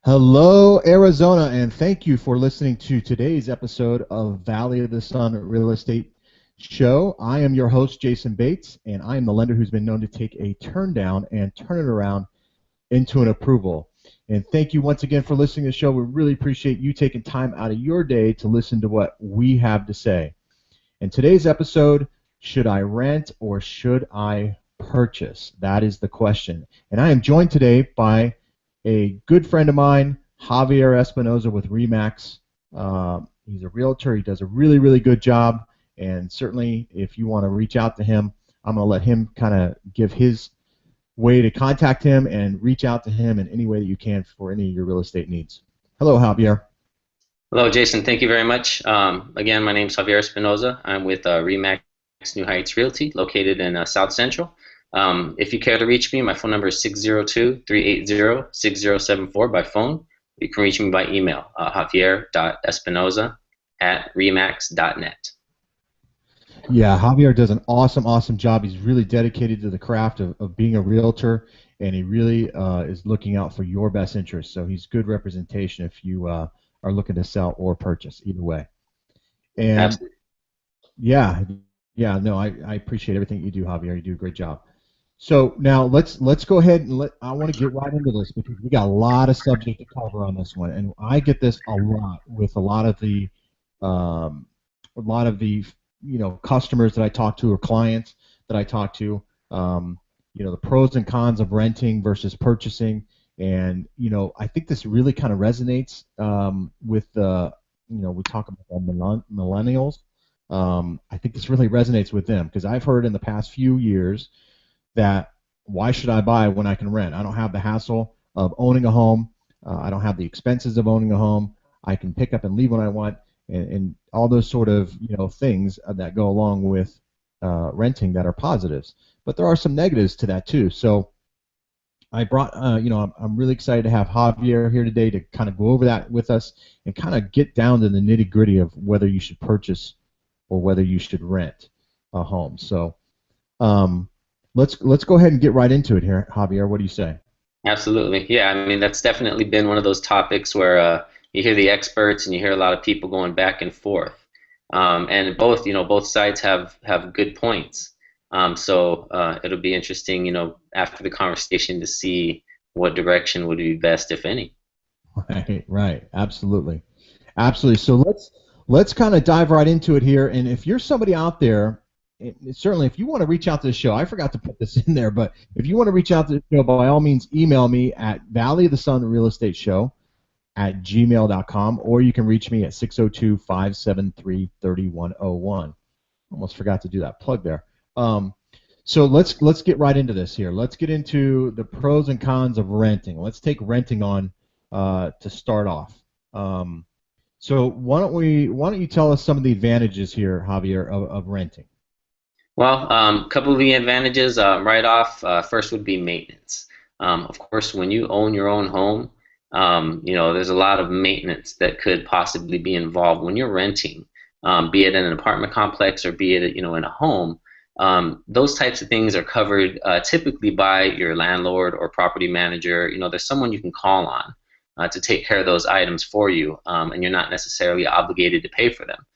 Hello, Arizona, and thank you for listening to today's episode of Valley of the Sun Real Estate Show. I am your host, Jayson Bates, and I am the lender who's been known to take a turn down and turn it around into an approval. And thank you once again for listening to the show. We really appreciate you taking time out of your day to listen to what we have to say. In today's episode, should I rent or should I purchase? That is the question. And I am joined today by a good friend of mine, Javier Espinoza with Remax. He's a realtor. He does a really, really good job. And certainly, if you want to reach out to him, I'm going to let him kind of give his way to contact him and reach out to him in any way that you can for any of your real estate needs. Hello, Javier. Hello, Jason. Thank you very much. Again, my name is Javier Espinoza. I'm with Remax New Heights Realty, located in South Central. If you care to reach me, my phone number is 602-380-6074 by phone. You can reach me by email, javier.espinoza@remax.net. Yeah, Javier does an awesome, awesome job. He's really dedicated to the craft of being a realtor, and he really is looking out for your best interests. So he's good representation if you are looking to sell or purchase, either way. And Absolutely. yeah, yeah, no, I appreciate everything you do, Javier. You do a great job. So now let's go ahead and I want to get right into this because we got a lot of subject to cover on this one, and I get this a lot with um, a lot of the customers that I talk to or clients that I talk to. The pros and cons of renting versus purchasing, and I think this really kind of resonates with we talk about the millennials. I think this really resonates with them because I've heard in the past few years that why should I buy when I can rent? I don't have the hassle of owning a home. I don't have the expenses of owning a home. I can pick up and leave when I want, and all those sort of things that go along with renting that are positives. But there are some negatives to that too. So I brought, I'm really excited to have Javier here today to kind of go over that with us and kind of get down to the nitty gritty of whether you should purchase or whether you should rent a home. So. Um, let's go ahead and get right into it here, Javier. What do you say? Absolutely. Yeah, I mean, that's definitely been one of those topics where you hear the experts and you hear a lot of people going back and forth. And both sides have good points. So it'll be interesting, after the conversation to see what direction would be best, if any. Right, right, absolutely, absolutely. So let's kind of dive right into it here. And if you're somebody out there, certainly if you want to reach out to the show, I forgot to put this in there, but if you want to reach out to the show, by all means, email me at Valley of the Sun Real Estate Show at gmail.com, or you can reach me at 602-573-3101. Almost forgot to do that plug there. So let's get right into this here. Let's get into the pros and cons of renting. Let's take renting on to start off. So why don't you tell us some of the advantages here, Javier, of renting? Well, a couple of the advantages right off. First would be maintenance. Of course, when you own your own home, there's a lot of maintenance that could possibly be involved when you're renting, be it in an apartment complex or be it, in a home. Those types of things are covered typically by your landlord or property manager. There's someone you can call on to take care of those items for you, and you're not necessarily obligated to pay for them.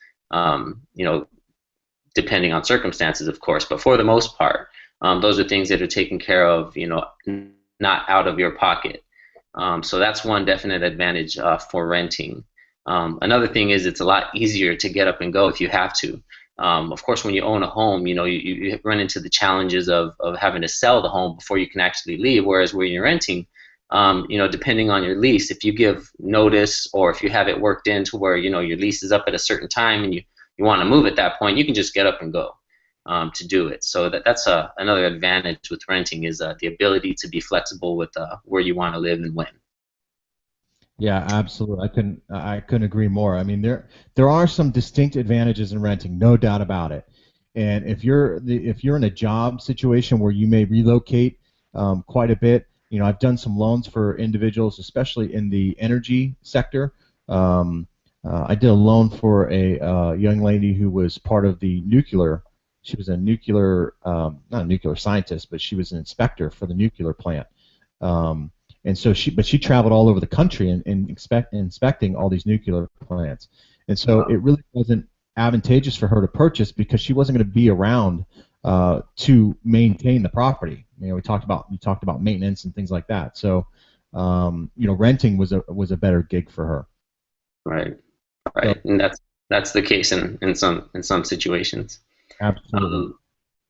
Depending on circumstances, of course, but for the most part, those are things that are taken care of, not out of your pocket. So that's one definite advantage for renting. Another thing is it's a lot easier to get up and go if you have to. Of course, when you own a home, you run into the challenges of having to sell the home before you can actually leave, whereas when you're renting, depending on your lease, if you give notice or if you have it worked in to where, your lease is up at a certain time and you want to move at that point, you can just get up and go to do it. So that's another advantage with renting is the ability to be flexible with where you want to live and when. Yeah, absolutely. I couldn't agree more. I mean, there are some distinct advantages in renting, no doubt about it. And if you're in a job situation where you may relocate quite a bit, I've done some loans for individuals, especially in the energy sector. Um, I did a loan for a young lady who was part of the nuclear. She was a nuclear, not a nuclear scientist, but she was an inspector for the nuclear plant. Um, And so she traveled all over the country and inspecting all these nuclear plants. And so Wow. it really wasn't advantageous for her to purchase because she wasn't going to be around to maintain the property. We talked about maintenance and things like that. So renting was a better gig for her. Right. So Right. And that's the case in some situations. absolutely. Um,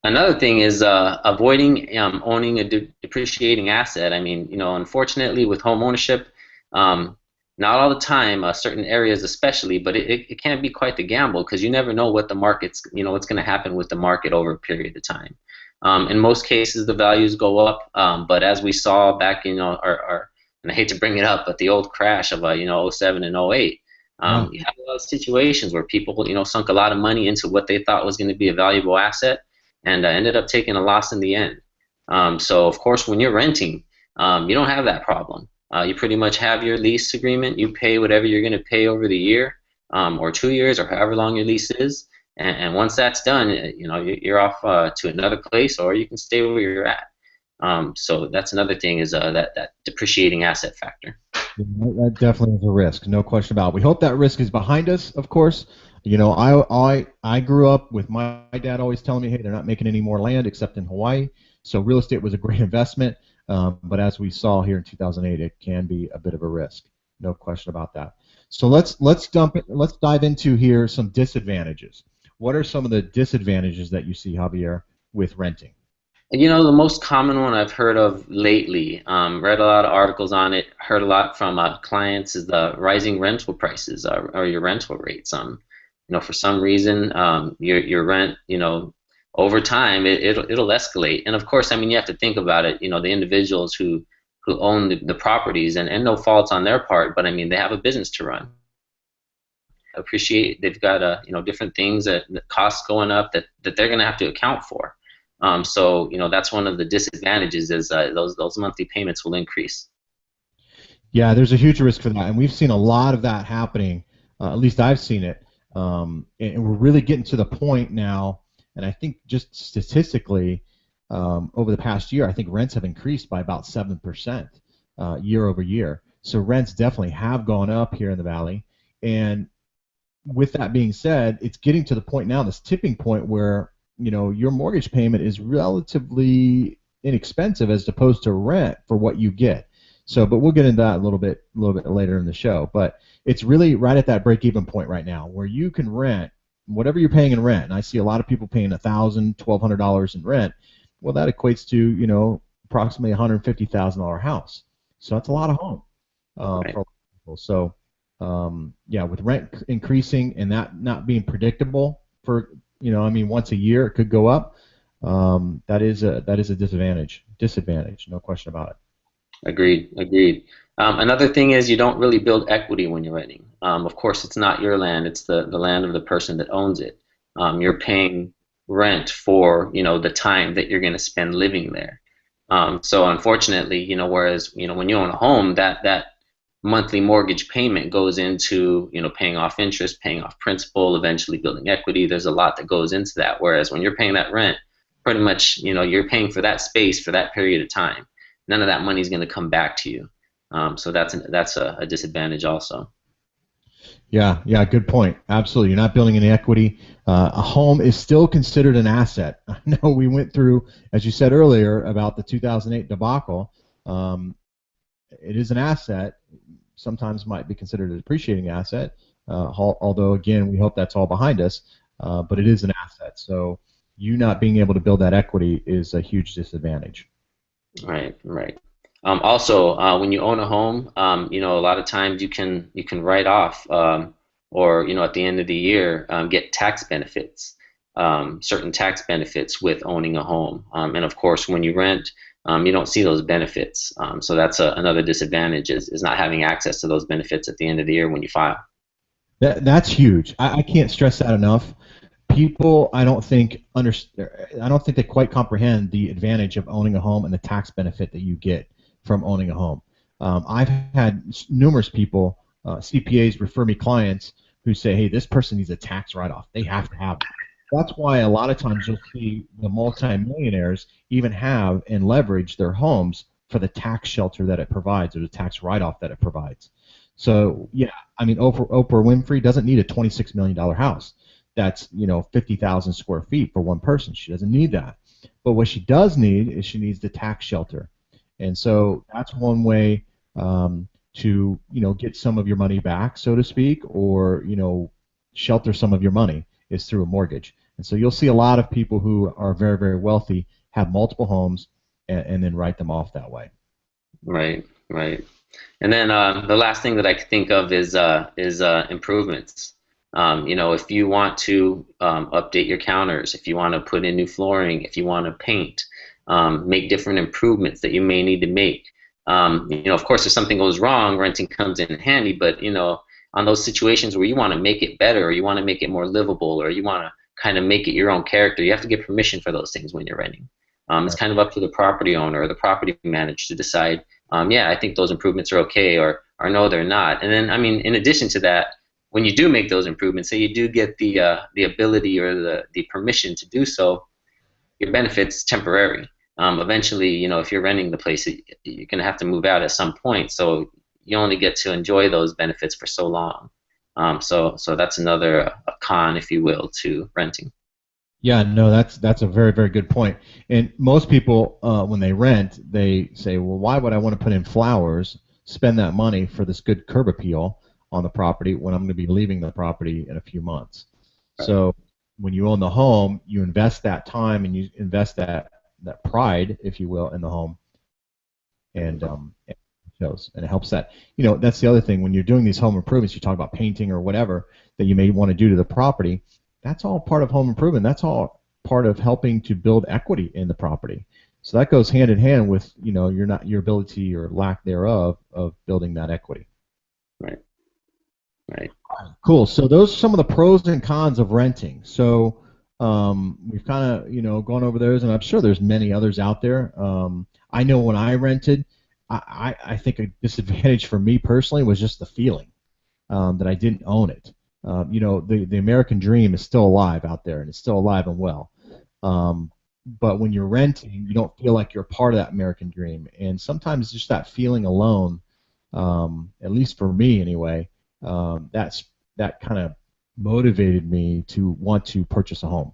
Another thing is avoiding owning a depreciating asset. I mean, unfortunately, with home ownership, um, not all the time, certain areas especially, but it can be quite the gamble because you never know what the market's, what's going to happen with the market over a period of time. In most cases, the values go up, but as we saw back in, and I hate to bring it up, but the old crash of, '07 and '08. Yeah. You have a lot of situations where people, sunk a lot of money into what they thought was going to be a valuable asset, and ended up taking a loss in the end. So of course, when you're renting, you don't have that problem. You pretty much have your lease agreement. You pay whatever you're going to pay over the year, or 2 years, or however long your lease is. And once that's done, you're off to another place, or you can stay where you're at. So that's another thing is that depreciating asset factor. Yeah, that definitely is a risk, no question about it. We hope that risk is behind us, of course. I grew up with my dad always telling me, hey, they're not making any more land except in Hawaii. So real estate was a great investment. But as we saw here in 2008, it can be a bit of a risk, no question about that. So let's dive into here some disadvantages. What are some of the disadvantages that you see, Javier, with renting? The most common one I've heard of lately, read a lot of articles on it, heard a lot from clients, is the rising rental prices, or your rental rates. For some reason, your rent, over time, it'll escalate. And of course, I mean, you have to think about it. The individuals who own the properties, and no faults on their part, but I mean, they have a business to run. Appreciate they've got different things that costs going up that they're going to have to account for. So that's one of the disadvantages is those monthly payments will increase. Yeah, there's a huge risk for that, and we've seen a lot of that happening. At least I've seen it, and we're really getting to the point now. And I think just statistically, over the past year, I think rents have increased by about 7% year over year. So rents definitely have gone up here in the valley. And with that being said, it's getting to the point now, this tipping point where your mortgage payment is relatively inexpensive as opposed to rent for what you get. So, but we'll get into that a little bit later in the show. But it's really right at that break-even point right now, where you can rent whatever you're paying in rent. And I see a lot of people paying $1,000, $1,200 in rent. Well, that equates to approximately $150,000 house. So that's a lot of home Right. for a lot of people. So yeah, with rent increasing and that not being predictable for I mean, once a year it could go up. That is a disadvantage, no question about it. Agreed. Agreed. Another thing is you don't really build equity when you're renting. Of course, it's not your land; it's the land of the person that owns it. You're paying rent for the time that you're going to spend living there. So unfortunately, whereas when you own a home, that monthly mortgage payment goes into paying off interest, paying off principal, eventually building equity. There's a lot that goes into that. Whereas when you're paying that rent, pretty much you're paying for that space for that period of time. None of that money is going to come back to you. So that's a disadvantage also. Yeah, yeah, good point. Absolutely, you're not building any equity. A home is still considered an asset. I know we went through, as you said earlier, about the 2008 debacle. It is an asset. Sometimes might be considered a depreciating asset. Although again, we hope that's all behind us. But it is an asset. So you not being able to build that equity is a huge disadvantage. Right, right. Also, when you own a home, a lot of times you can write off, or at the end of the year, get tax benefits, certain tax benefits with owning a home. And of course, when you rent, you don't see those benefits. So that's another disadvantage is not having access to those benefits at the end of the year when you file. That's huge. I can't stress that enough. People, I don't think they quite comprehend the advantage of owning a home and the tax benefit that you get from owning a home. I've had numerous people, CPAs, refer me clients who say, "Hey, this person needs a tax write-off. They have to have it." That's why a lot of times you'll see the multimillionaires even have and leverage their homes for the tax shelter that it provides or the tax write-off that it provides. So yeah, I mean, Oprah Winfrey doesn't need a $26 million house. That's 50,000 square feet for one person. She doesn't need that. But what she does need is she needs the tax shelter, and so that's one way to get some of your money back, so to speak, or shelter some of your money is through a mortgage. And so you'll see a lot of people who are very, very wealthy have multiple homes and then write them off that way. Right, right. And then the last thing that I could think of is improvements. If you want to update your counters, if you want to put in new flooring, if you want to paint, make different improvements that you may need to make. Of course, if something goes wrong, renting comes in handy. But on those situations where you want to make it better, or you want to make it more livable, or you want to kind of make it your own character, you have to get permission for those things when you're renting. It's kind of up to the property owner or the property manager to decide. Yeah, I think those improvements are okay, or no, they're not. And then, I mean, in addition to that, when you do make those improvements, say you do get the ability or the permission to do so, your benefit's temporary. Eventually, if you're renting the place, you're going to have to move out at some point. So you only get to enjoy those benefits for so long. So that's another a con, if you will, to renting. Yeah, no, that's a very, very good point. And most people, when they rent, they say, well, why would I want to put in flowers, spend that money for this good curb appeal on the property when I'm going to be leaving the property in a few months? Right. So when you own the home, you invest that time and you invest that pride, if you will, in the home, and it shows, and it helps that. That's the other thing. When you're doing these home improvements, you talk about painting or whatever that you may want to do to the property. That's all part of home improvement. That's all part of helping to build equity in the property. So that goes hand in hand with your ability or lack thereof of building that equity. Right. Right. Cool. So those are some of the pros and cons of renting. So we've kind of gone over those, and I'm sure there's many others out there. I know when I rented, I think a disadvantage for me personally was just the feeling that I didn't own it. The American dream is still alive out there, and it's still alive and well. But when you're renting, you don't feel like you're part of that American dream, and sometimes just that feeling alone, at least for me anyway, that kind of motivated me to want to purchase a home.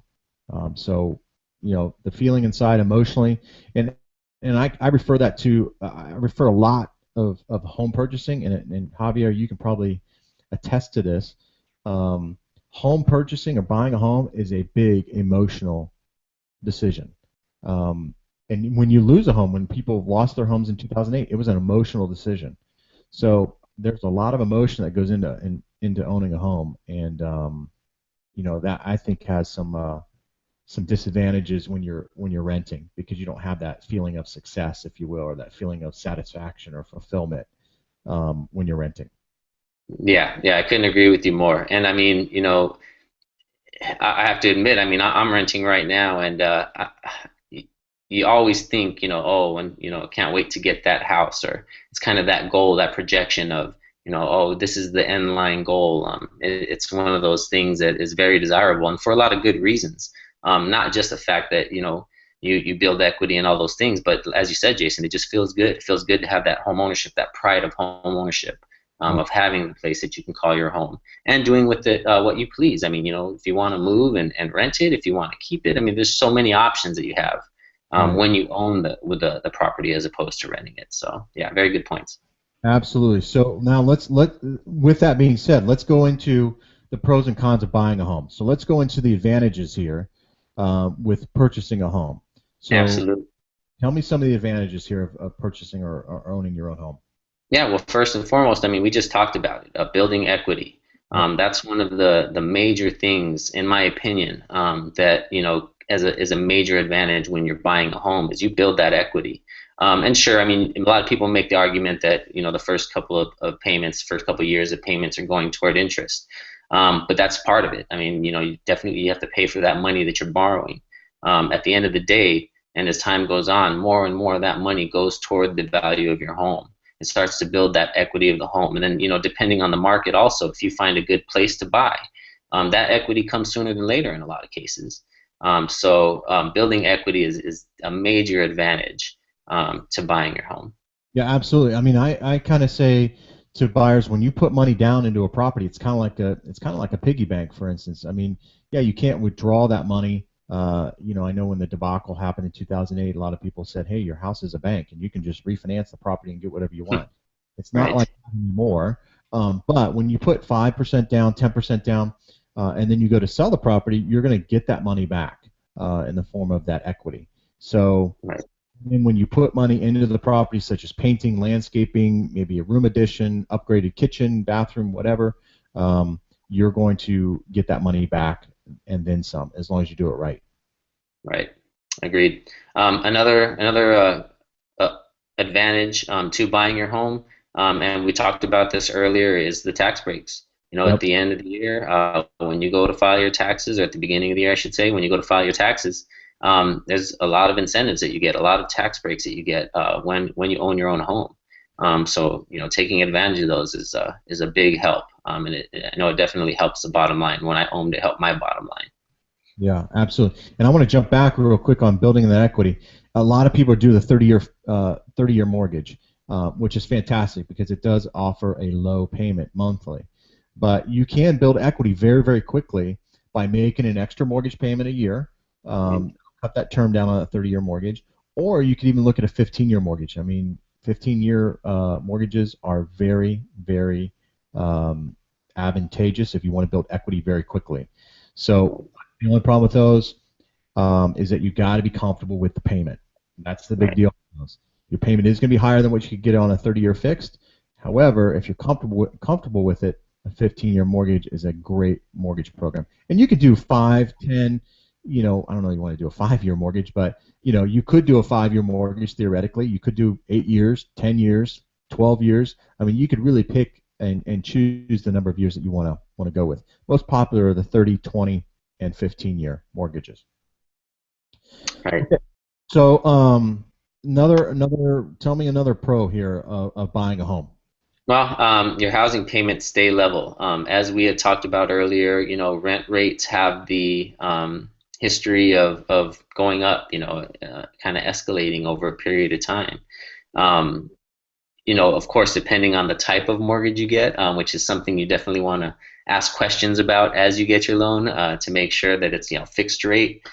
So the feeling inside emotionally, and I refer that to I refer a lot of home purchasing, and Javier, you can probably attest to this. Home purchasing or buying a home is a big emotional decision. And when you lose a home, when people lost their homes in 2008, it was an emotional decision. So there's a lot of emotion that goes into owning a home, and that I think has some disadvantages when you're renting, because you don't have that feeling of success, if you will, or that feeling of satisfaction or fulfillment when you're renting. Yeah, yeah, I couldn't agree with you more. And I mean, I have to admit, I mean, I'm renting right now, and you always think, oh, and can't wait to get that house, or it's kind of that goal, that projection of, oh, this is the end line goal. It's one of those things that is very desirable, and for a lot of good reasons. Not just the fact that you build equity and all those things, but as you said, Jason, it just feels good. It feels good to have that home ownership, that pride of home ownership. Of having the place that you can call your home and doing with it what you please. I mean, if you want to move and rent it, if you want to keep it, I mean, there's so many options that you have Right. when you own the property as opposed to renting it. So yeah, very good points. Absolutely. So now with that being said, let's go into the pros and cons of buying a home. So let's go into the advantages here with purchasing a home. So Absolutely. tell me some of the advantages here of purchasing or owning your own home. Yeah, well, first and foremost, I mean, we just talked about it, building equity. Yep. That's one of the major things, in my opinion, that as a major advantage when you're buying a home is you build that equity. And sure, I mean, a lot of people make the argument that the first couple of payments, first couple of years of payments are going toward interest, but that's part of it. I mean, you have to pay for that money that you're borrowing. At the end of the day, and as time goes on, more and more of that money goes toward the value of your home. It starts to build that equity of the home. And then, depending on the market also, if you find a good place to buy, that equity comes sooner than later in a lot of cases. So building equity is a major advantage. to buying your home. Yeah, absolutely. I mean, I kind of say to buyers, when you put money down into a property, it's kind of like a piggy bank, for instance. I mean, yeah, you can't withdraw that money. I know when the debacle happened in 2008, a lot of people said, "Hey, your house is a bank, and you can just refinance the property and get whatever you want." It's not Right, like that anymore. But when you put 5% down, 10% down, and then you go to sell the property, you're going to get that money back in the form of that equity. So right, and when you put money into the property, such as painting, landscaping, maybe a room addition, upgraded kitchen, bathroom, whatever, you're going to get that money back and then some, as long as you do it right. right. Agreed. Another advantage to buying your home, and we talked about this earlier, is the tax breaks. At Yep. the end of the year, when you go to file your taxes, or at the beginning of the year, I should say, when you go to file your taxes, there's a lot of incentives that you get, a lot of tax breaks that you get when you own your own home. So taking advantage of those is a big help, and I know it definitely helps the bottom line. When I owned, it helped my bottom line. Yeah, absolutely. And I want to jump back real quick on building that equity. A lot of people do the 30-year mortgage, which is fantastic because it does offer a low payment monthly. But you can build equity very, very quickly by making an extra mortgage payment a year, Mhm. cut that term down on a 30-year mortgage, or you could even look at a 15-year mortgage. I mean, 15-year mortgages are very, very advantageous if you want to build equity very quickly. So the only problem with those is that you got to be comfortable with the payment. That's the big Right, deal. Your payment is going to be higher than what you could get on a 30-year fixed. However, if you're comfortable with it, a 15-year mortgage is a great mortgage program. And you could do 5, 10. I don't know if you want to do a 5-year mortgage, but you could do a 5-year mortgage theoretically. You could do 8 years, 10 years, 12 years. I mean, you could really pick and choose the number of years that you want to go with. Most popular are the 30, 20, and 15-year mortgages. right. Okay. So, tell me another pro here of buying a home. Well, your housing payments stay level. As we had talked about earlier, rent rates have the history of going up, kind of escalating over a period of time. Um, of course, depending on the type of mortgage you get, which is something you definitely want to ask questions about as you get your loan to make sure that it's fixed rate.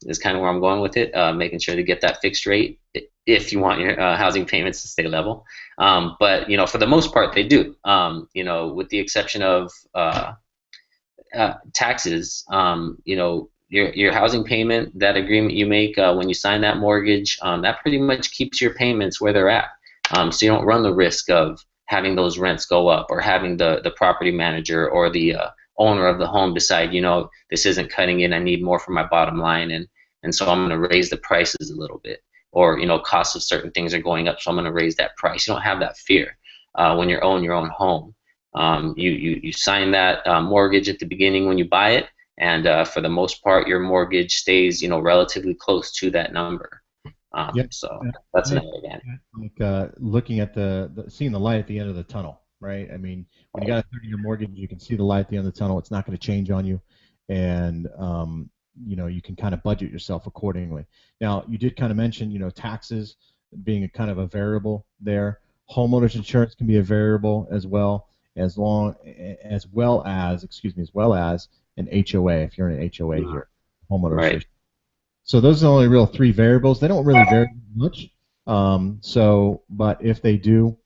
Is kind of where I'm going with it, making sure to get that fixed rate if you want your housing payments to stay level. But for the most part, they do. With the exception of taxes. Your housing payment, that agreement you make when you sign that mortgage, that pretty much keeps your payments where they're at. So you don't run the risk of having those rents go up, or having the property manager or the owner of the home decide, this isn't cutting it. I need more for my bottom line, and so I'm going to raise the prices a little bit. Or costs of certain things are going up, so I'm going to raise that price. You don't have that fear when you own your own home. You sign that mortgage at the beginning when you buy it, and for the most part, your mortgage stays relatively close to that number. Yeah, So yeah. that's I another advantage. like looking at seeing the light at the end of the tunnel, right? I mean, when you got a 30-year mortgage, you can see the light at the end of the tunnel. It's not going to change on you, and you can kind of budget yourself accordingly. Now, you did kind of mention, taxes being a kind of a variable there. Homeowners insurance can be a variable as well as an HOA if you're in an HOA here, homeowner Right. association. So those are the only real three variables. They don't really vary much. But if they do,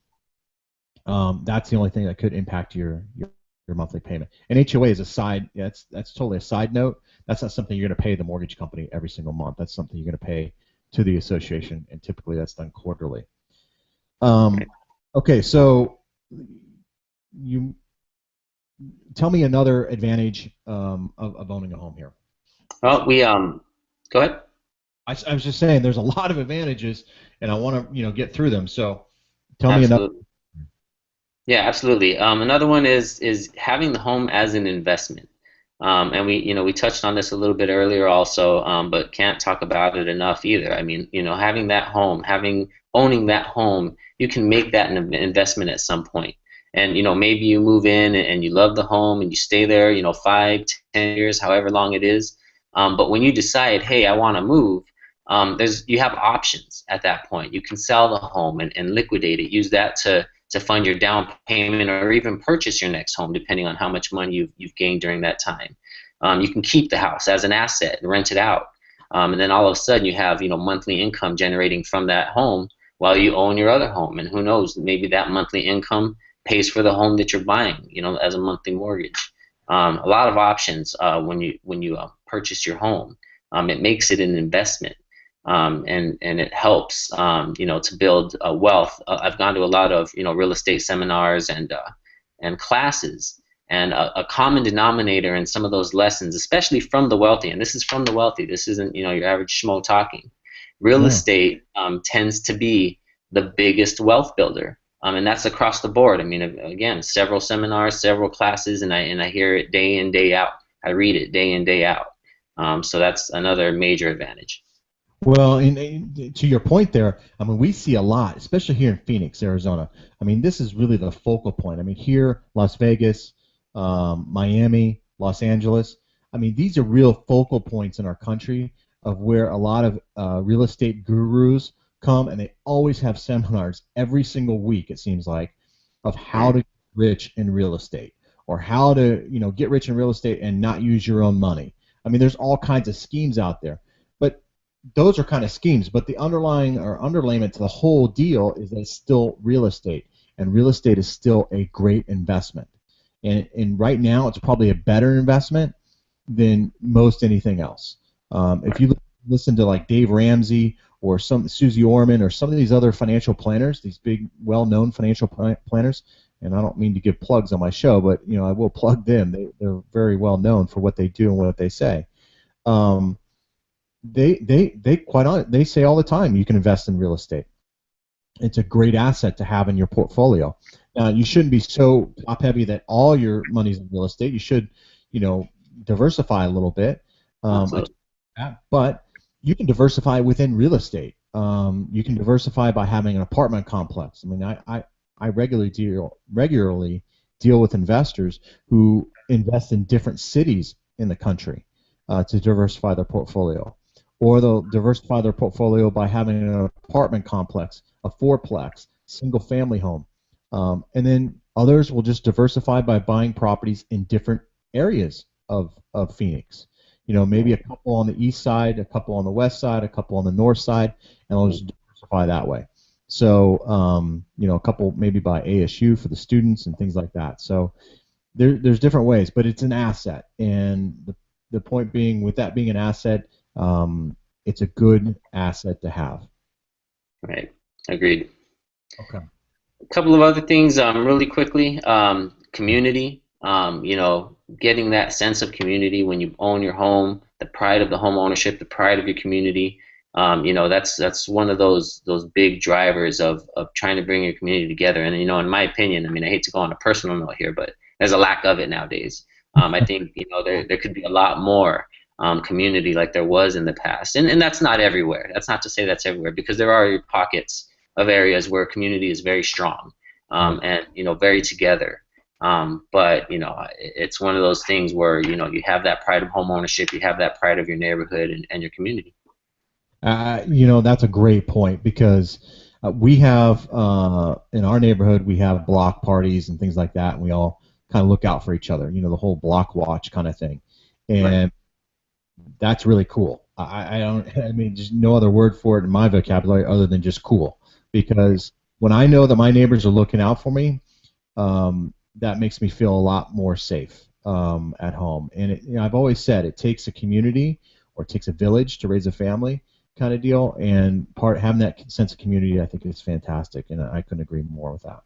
that's the only thing that could impact your monthly payment. And HOA is a side. Yeah, that's totally a side note. That's not something you're going to pay the mortgage company every single month. That's something you're going to pay to the association, and typically that's done quarterly. Um, Right. okay, so you tell me another advantage of owning a home here. Well, we go ahead. I was just saying there's a lot of advantages, and I want to get through them. So tell me another. Absolutely. Yeah, absolutely. Another one is having the home as an investment. And we touched on this a little bit earlier also, but can't talk about it enough either. I mean, having that home, owning that home, you can make that an investment at some point. And maybe you move in and you love the home and you stay there, 5, 10 years, however long it is. But when you decide, hey, I want to move, you have options at that point. You can sell the home and liquidate it. Use that to fund your down payment or even purchase your next home, depending on how much money you've gained during that time. You can keep the house as an asset and rent it out, and then all of a sudden you have monthly income generating from that home while you own your other home. And who knows, maybe that monthly income pays for the home that you're buying, as a monthly mortgage. A lot of options when you purchase your home. It makes it an investment. And it helps to build wealth. I've gone to a lot of real estate seminars and classes, and a common denominator in some of those lessons, especially from the wealthy, and this is from the wealthy. This isn't your average schmo talking. Real Yeah. estate tends to be the biggest wealth builder, and that's across the board. I mean, again, several seminars, several classes, and I hear it day in, day out. I read it day in, day out. So that's another major advantage. Well, to your point there, I mean, we see a lot, especially here in Phoenix, Arizona. I mean, this is really the focal point. I mean, here, Las Vegas, Miami, Los Angeles. I mean, these are real focal points in our country of where a lot of real estate gurus come, and they always have seminars every single week, it seems like, of how to get rich in real estate or how to, get rich in real estate and not use your own money. I mean, there's all kinds of schemes out there. But those are kind of schemes, but the underlying or underlayment to the whole deal is that it's still real estate, and real estate is still a great investment. And right now, it's probably a better investment than most anything else. If you listen to like Dave Ramsey or some Susie Orman or some of these other financial planners, these big, well-known financial planners, and I don't mean to give plugs on my show, but I will plug them. They're very well known for what they do and what they say. Um, they quite on they say all the time you can invest in real estate. It's a great asset to have in your portfolio. Now, you shouldn't be so top heavy that all your money's in real estate. You should, diversify a little bit. Absolutely. But you can diversify within real estate. You can diversify by having an apartment complex. I mean, I regularly deal with investors who invest in different cities in the country to diversify their portfolio. Or they'll diversify their portfolio by having an apartment complex, a fourplex, single family home. And then others will just diversify by buying properties in different areas of Phoenix. Maybe a couple on the east side, a couple on the west side, a couple on the north side, and they'll just diversify that way. So, a couple maybe by ASU for the students and things like that. So there's different ways, but it's an asset. And the point being, with that being an asset, it's a good asset to have. Right. Agreed. Okay. A couple of other things, really quickly. Community. Getting that sense of community when you own your home, the pride of the home ownership, the pride of your community. That's one of those big drivers of trying to bring your community together. And in my opinion, I mean, I hate to go on a personal note here, but there's a lack of it nowadays. I think there could be a lot more community like there was in the past, and that's not everywhere. That's not to say that's everywhere, because there are pockets of areas where community is very strong, and very together. But it's one of those things where you have that pride of home ownership, you have that pride of your neighborhood and your community. That's a great point, because we have in our neighborhood we have block parties and things like that, and we all kind of look out for each other. The whole block watch kind of thing, Right. and that's really cool. I don't. I mean, there's no other word for it in my vocabulary other than just cool. Because when I know that my neighbors are looking out for me, that makes me feel a lot more safe at home. And I've always said it takes a community or it takes a village to raise a family, kind of deal. And having that sense of community, I think, is fantastic, and I couldn't agree more with that.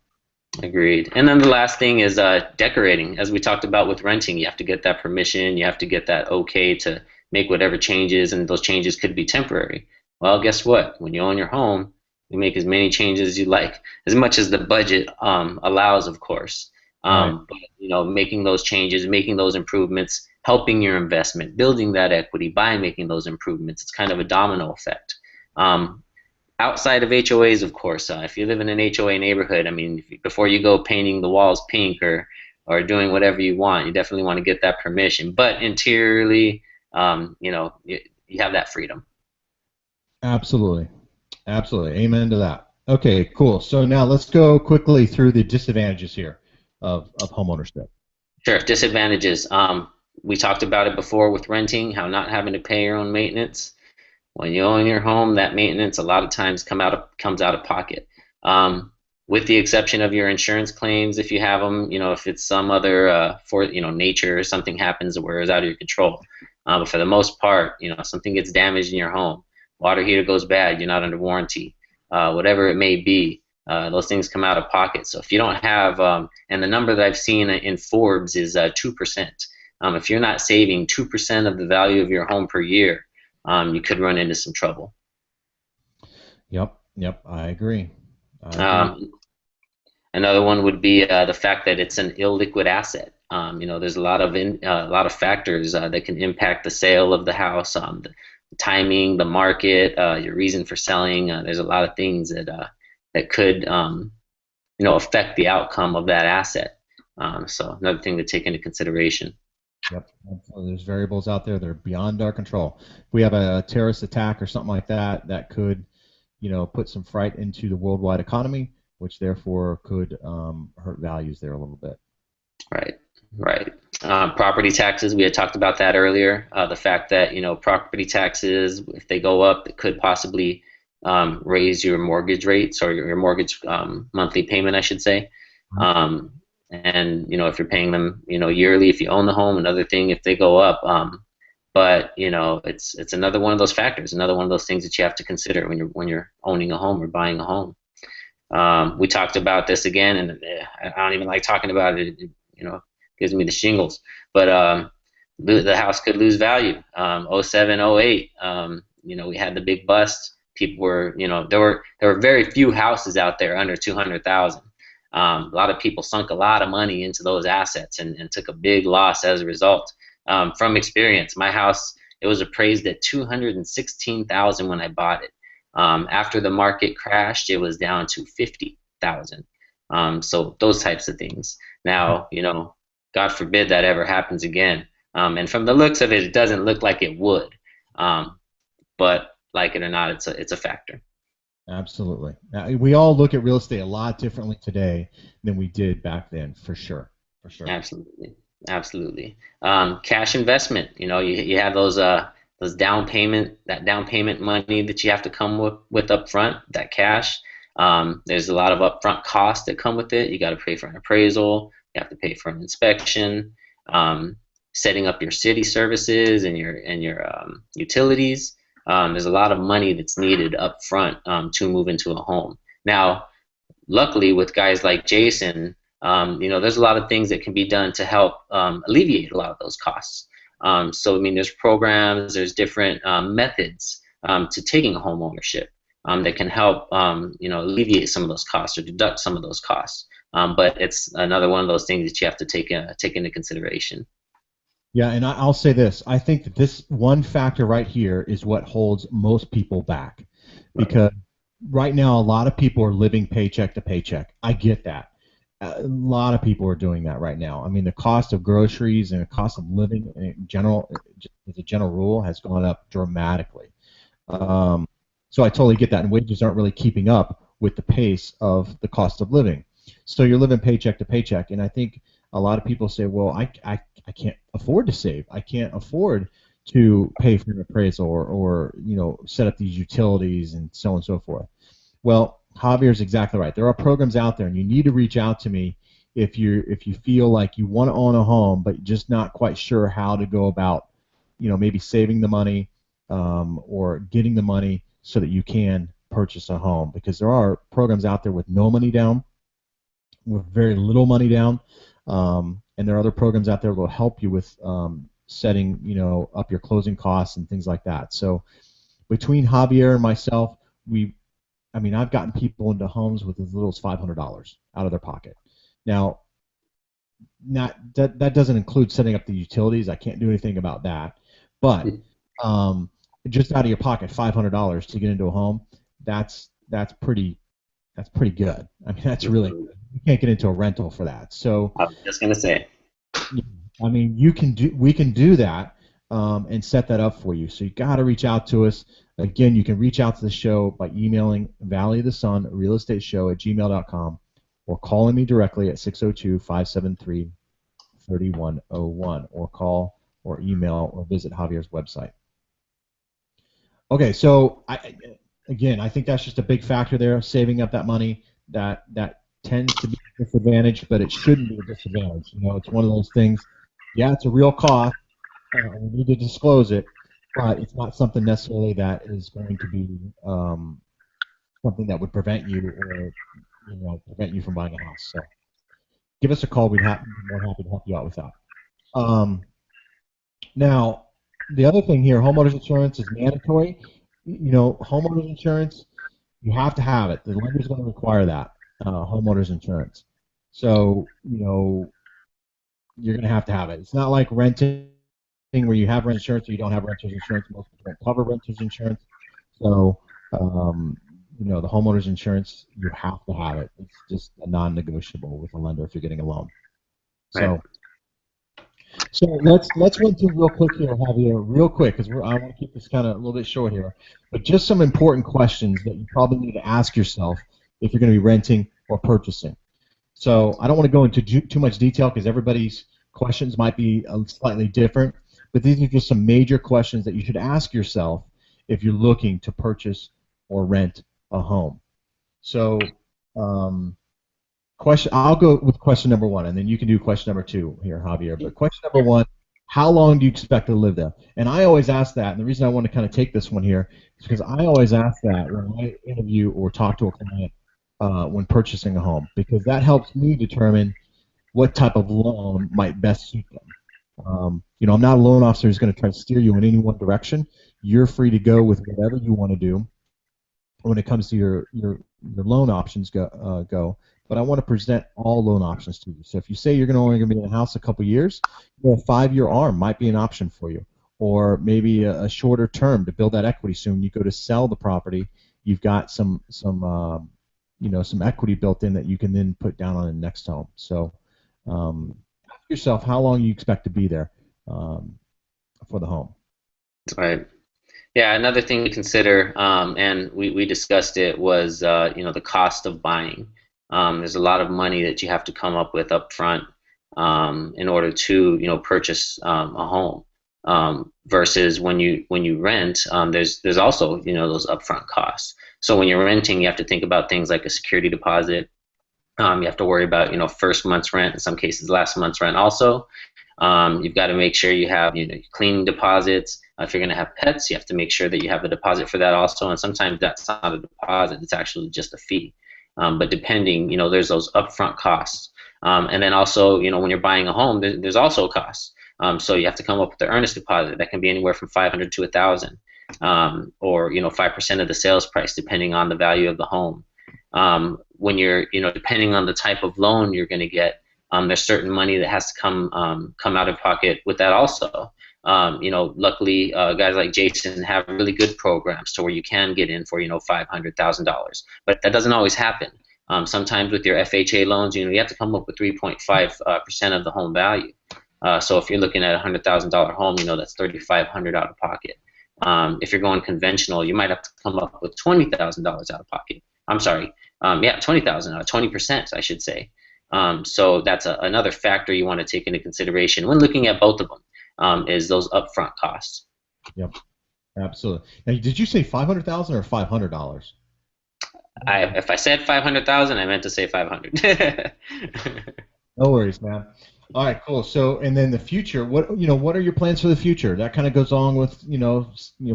Agreed. And then the last thing is decorating. As we talked about with renting, you have to get that permission, you have to get that okay to make whatever changes, and those changes could be temporary. Well, guess what? When you own your home, you make as many changes as you like, as much as the budget allows, of course. Right. But making those changes, making those improvements, helping your investment, building that equity by making those improvements. It's kind of a domino effect. Outside of HOAs, of course, if you live in an HOA neighborhood, I mean, before you go painting the walls pink or doing whatever you want, you definitely want to get that permission. But interiorly, you have that freedom. Absolutely. Absolutely. Amen to that. Okay, cool. So now let's go quickly through the disadvantages here of homeownership. Sure. Disadvantages. We talked about it before with renting, how not having to pay your own maintenance. When you own your home, that maintenance a lot of times comes out of pocket. Um, with the exception of your insurance claims, if you have them, if it's some other for nature or something happens where it's out of your control. But for the most part, something gets damaged in your home, water heater goes bad, you're not under warranty, whatever it may be. Those things come out of pocket. So if you don't have, and the number that I've seen in Forbes is 2%. If you're not saving 2% of the value of your home per year, you could run into some trouble. Yep. Yep. I agree. I agree. Um, Another one would be the fact that it's an illiquid asset. There's a lot of factors that can impact the sale of the house, the timing, the market, your reason for selling. There's a lot of things that could affect the outcome of that asset. So another thing to take into consideration. Yep. Absolutely. There's variables out there that are beyond our control. If we have a terrorist attack or something like that, that could, put some fright into the worldwide economy, which therefore could hurt values there a little bit. Right, right. Property taxes, we had talked about that earlier. The fact that, property taxes, if they go up, it could possibly raise your mortgage rates or your mortgage monthly payment, I should say. Um, and, if you're paying them, yearly, if you own the home, another thing if they go up. But, it's another one of those factors, another one of those things that you have to consider when you're owning a home or buying a home. We talked about this again, and I don't even like talking about it. It gives me the shingles. But the house could lose value. 07, 08, we had the big bust. People were, there were very few houses out there under 200,000. A lot of people sunk a lot of money into those assets and took a big loss as a result. From experience, my house, it was appraised at 216,000 when I bought it. After the market crashed, it was down to 50,000. So those types of things. Now, God forbid that ever happens again. And from the looks of it, it doesn't look like it would. But like it or not, it's a factor. Absolutely. We all look at real estate a lot differently today than we did back then, for sure. For sure. Absolutely, absolutely. Cash investment. You have those down payment money that you have to come with up front. That cash. There's a lot of upfront costs that come with it. You got to pay for an appraisal. You have to pay for an inspection. Setting up your city services and your utilities. There's a lot of money that's needed up front to move into a home. Now, luckily, with guys like Jayson, there's a lot of things that can be done to help alleviate a lot of those costs. So, I mean, there's programs, there's different methods to taking home ownership that can help, alleviate some of those costs or deduct some of those costs. But it's another one of those things that you have to take into consideration. Yeah, and I'll say this. I think that this one factor right here is what holds most people back because right now a lot of people are living paycheck to paycheck. I get that. A lot of people are doing that right now. I mean, the cost of groceries and the cost of living in general, just as a general rule, has gone up dramatically. Um, so I totally get that, and wages aren't really keeping up with the pace of the cost of living. So you're living paycheck to paycheck, and I think a lot of people say, well, I can't afford to save. I can't afford to pay for an appraisal or set up these utilities and so on and so forth. Well, Javier's exactly right. There are programs out there, and you need to reach out to me if you feel like you want to own a home, but just not quite sure how to go about, maybe saving the money or getting the money so that you can purchase a home. Because there are programs out there with no money down, with very little money down, and there are other programs out there that will help you with setting, up your closing costs and things like that. So between Javier and myself, I've gotten people into homes with as little as $500 out of their pocket. Now, that doesn't include setting up the utilities. I can't do anything about that. But just out of your pocket, $500 to get into a home, that's pretty good. I mean, that's really good. You can't get into a rental for that. So I was just gonna say. I mean, we can do that, and set that up for you. So you got to reach out to us. Again, you can reach out to the show by emailing Valley of the Sun Real Estate Show at gmail.com or calling me directly at 602-573-3101 or call or email or visit Javier's website. Okay, so I think that's just a big factor there, saving up that money. That tends to be a disadvantage, but it shouldn't be a disadvantage. You know, it's one of those things. Yeah, it's a real cost. We need to disclose it, but it's not something necessarily that is going to be something that would prevent you or prevent you from buying a house. So give us a call. We'd be more happy to help you out with that. Now, the other thing here, homeowners insurance is mandatory. You know, homeowners insurance, you have to have it. The lender's going to require that, homeowners insurance. So, you know, you're going to have it. It's not like renting where you have rent insurance or you don't have renter's insurance. Most people don't cover renter's insurance. So, you know, the homeowner's insurance, you have to have it. It's just a non-negotiable with a lender if you're getting a loan. So, Right. so let's run through real quick here, Javier, real quick, because I want to keep this kind of a little bit short here. But just some important questions that you probably need to ask yourself if you're going to be renting or purchasing. So I don't want to go into too much detail because everybody's questions might be slightly different. But these are just some major questions that you should ask yourself if you're looking to purchase or rent a home. So, I'll go with question number one, and then you can do question number two here, Javier. But question number one, how long do you expect to live there? And I always ask that, and the reason I want to kind of take this one here is because I always ask that when I interview or talk to a client when purchasing a home, because that helps me determine what type of loan might best suit them. You know, I'm not a loan officer who's going to try to steer you in any one direction. You're free to go with whatever you want to do when it comes to your loan options go. But I want to present all loan options to you. So if you say you're only going to be in a house a couple years, a 5-year ARM might be an option for you, or maybe a shorter term to build that equity. So when you go to sell the property, you've got some equity built in that you can then put down on the next home. So ask yourself how long you expect to be there for the home. Right. Yeah, another thing to consider, and we discussed it, was the cost of buying. There's a lot of money that you have to come up with up front in order to purchase a home. Versus when you rent, there's also those upfront costs. So when you're renting, you have to think about things like a security deposit. You have to worry about first month's rent, in some cases last month's rent also. You've got to make sure you have cleaning deposits. If you're going to have pets, you have to make sure that you have a deposit for that also. And sometimes that's not a deposit; it's actually just a fee. But depending, there's those upfront costs. And then also, when you're buying a home, there's also costs. So you have to come up with the earnest deposit. That can be anywhere from $500 to $1,000, or 5% of the sales price, depending on the value of the home. When you're, depending on the type of loan you're going to get, there's certain money that has to come out of pocket with that also. Luckily, guys like Jayson have really good programs to where you can get in for $500,000, but that doesn't always happen. Sometimes with your FHA loans, you have to come up with 3.5% of the home value. So if you're looking at a $100,000 home, that's $3,500 out of pocket. If you're going conventional, you might have to come up with $20,000 out of pocket. I'm sorry, 20,000, 20%, I should say. So that's another factor you want to take into consideration when looking at both of them. Is those upfront costs. Yep, absolutely. Now, did you say $500,000 or $500? If I said 500,000, I meant to say 500. No worries, man. All right, cool. So, and then the future. What are your plans for the future? That kind of goes along with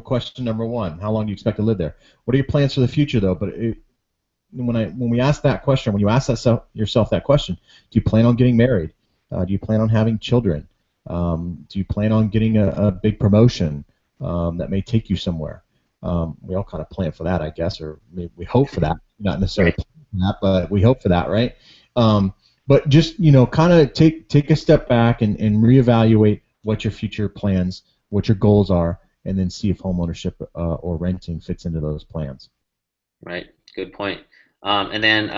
question number one. How long do you expect to live there? What are your plans for the future, though? But when we ask that question, when you ask yourself that question, do you plan on getting married? Do you plan on having children? Do you plan on getting a big promotion that may take you somewhere? We all kind of plan for that, I guess, or maybe we hope for that. Not necessarily plan for that, but we hope for that, right? But just kind of take a step back and reevaluate what your future plans, what your goals are, and then see if homeownership or renting fits into those plans. Right. Good point. And then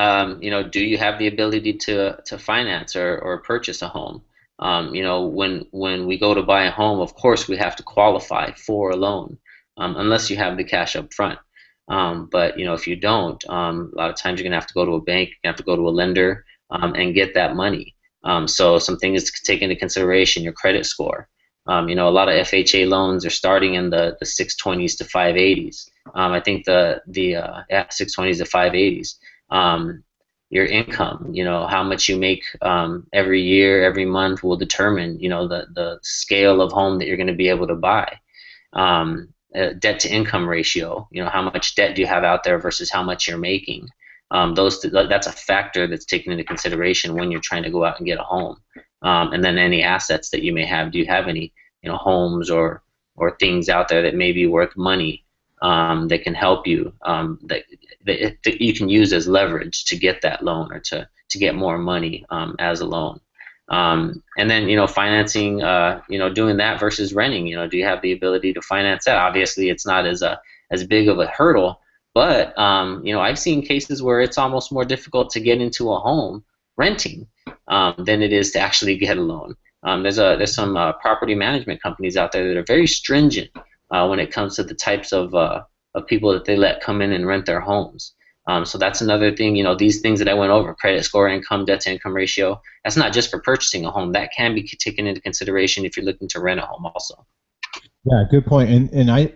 do you have the ability to finance or purchase a home? When we go to buy a home, of course we have to qualify for a loan, unless you have the cash up front. But if you don't, a lot of times you're gonna have to go to a bank, you have to go to a lender, and get that money. So some things to take into consideration: your credit score. A lot of FHA loans are starting in the 620s to 580s. I think the 620s to 580s. Your income, how much you make every year, every month will determine, the scale of home that you're going to be able to buy. Debt to income ratio, how much debt do you have out there versus how much you're making. That's a factor that's taken into consideration when you're trying to go out and get a home. And then any assets that you may have. Do you have any, homes or things out there that may be worth money, that can help you, that you can use as leverage to get that loan or to get more money as a loan. And then, financing, doing that versus renting. Do you have the ability to finance that? Obviously, it's not as big of a hurdle, but I've seen cases where it's almost more difficult to get into a home renting than it is to actually get a loan. There's some property management companies out there that are very stringent when it comes to the types of people that they let come in and rent their homes. So that's another thing, these things that I went over: credit score, income, debt to income ratio. That's not just for purchasing a home. That can be taken into consideration if you're looking to rent a home also. Yeah, good point. And I,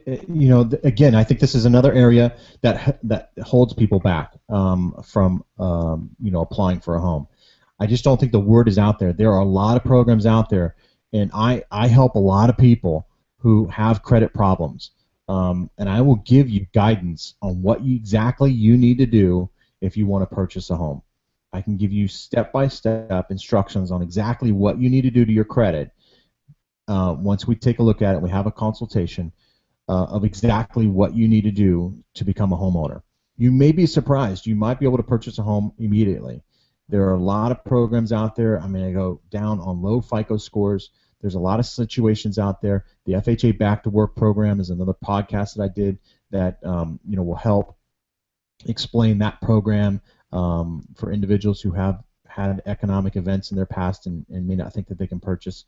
again, I think this is another area that holds people back from applying for a home. I just don't think the word is out there. There are a lot of programs out there, and I help a lot of people who have credit problems, and I will give you guidance on what exactly you need to do if you want to purchase a home. I can give you step-by-step instructions on exactly what you need to do to your credit. Once we take a look at it, we have a consultation of exactly what you need to do to become a homeowner. You may be surprised. You might be able to purchase a home immediately. There are a lot of programs out there. I mean, I go down on low FICO scores. There's a lot of situations out there. The FHA Back to Work program is another podcast that I did that will help explain that program for individuals who have had economic events in their past and may not think that they can purchase.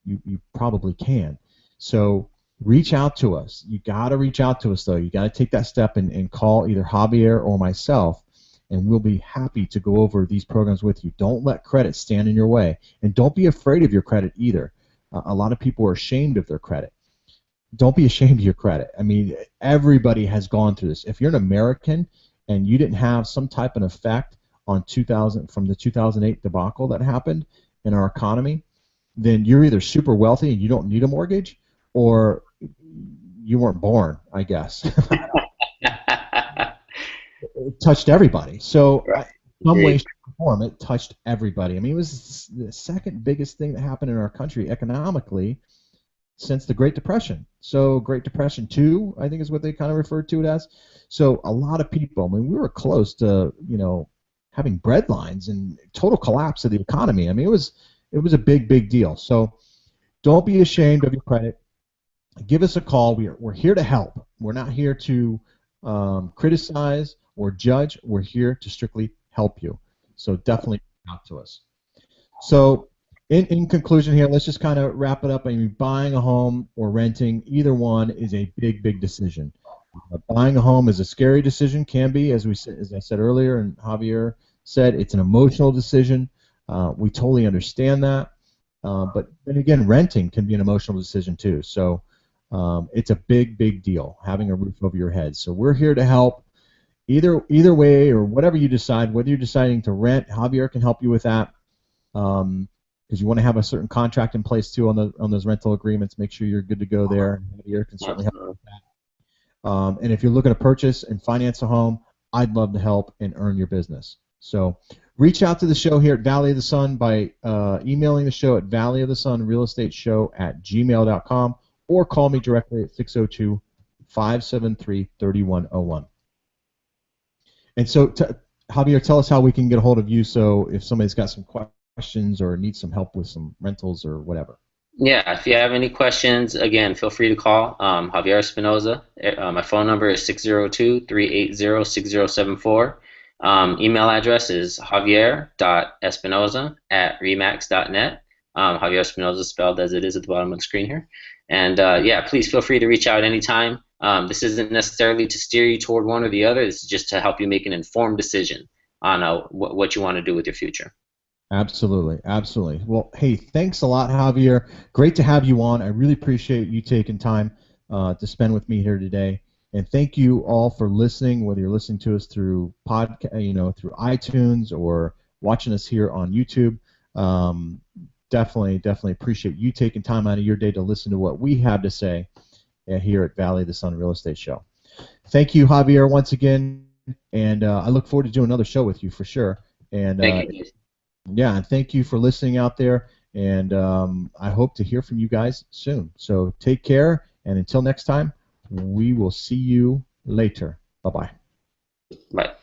You probably can. So reach out to us. You got to reach out to us, though. You got to take that step and call either Javier or myself, and we'll be happy to go over these programs with you. Don't let credit stand in your way, and don't be afraid of your credit either. A lot of people are ashamed of their credit. Don't be ashamed of your credit. I mean, everybody has gone through this. If you're an American and you didn't have some type of effect on 2000 from the 2008 debacle that happened in our economy, then you're either super wealthy and you don't need a mortgage, or you weren't born, I guess. It touched everybody. So, some way, shape, or form, it touched everybody. I mean, it was the second biggest thing that happened in our country economically since the Great Depression. So, Great Depression 2, I think, is what they kind of referred to it as. So, a lot of people, I mean, we were close to, having bread lines and total collapse of the economy. I mean, it was a big, big deal. So don't be ashamed of your credit. Give us a call. We're here to help. We're not here to criticize or judge. We're here to strictly help you. So definitely reach out to us. So in conclusion here, let's just kind of wrap it up. I mean, buying a home or renting, either one is a big, big decision. Buying a home is a scary decision, can be, as I said earlier, and Javier said, it's an emotional decision. We totally understand that, but then again, renting can be an emotional decision too. So it's a big, big deal having a roof over your head. So we're here to help either way, or whatever you decide. Whether you're deciding to rent, Javier can help you with that, because you want to have a certain contract in place too on those rental agreements. Make sure you're good to go there. Javier can certainly help you with that. And if you're looking to purchase and finance a home, I'd love to help and earn your business. So reach out to the show here at Valley of the Sun by emailing the show at valleyofthesunrealestateshow@gmail.com, or call me directly at 602-573-3101. And so, Javier, tell us how we can get a hold of you, so if somebody's got some questions or needs some help with some rentals or whatever. Yeah, if you have any questions, again, feel free to call Javier Espinoza. My phone number is 602-380-6074. Email address is javier.espinoza@remax.net. Javier Espinoza, spelled as it is at the bottom of the screen here. And yeah, please feel free to reach out anytime. This isn't necessarily to steer you toward one or the other. This is just to help you make an informed decision on what you want to do with your future. Absolutely, absolutely. Well, hey, thanks a lot, Javier. Great to have you on. I really appreciate you taking time to spend with me here today. And thank you all for listening, whether you're listening to us through through iTunes or watching us here on YouTube. Definitely appreciate you taking time out of your day to listen to what we have to say here at Valley of the Sun Real Estate Show. Thank you, Javier, once again, and I look forward to doing another show with you for sure. And Thank you. yeah, and thank you for listening out there, and I hope to hear from you guys soon. So take care, and until next time, we will see you later. Bye-bye. Bye.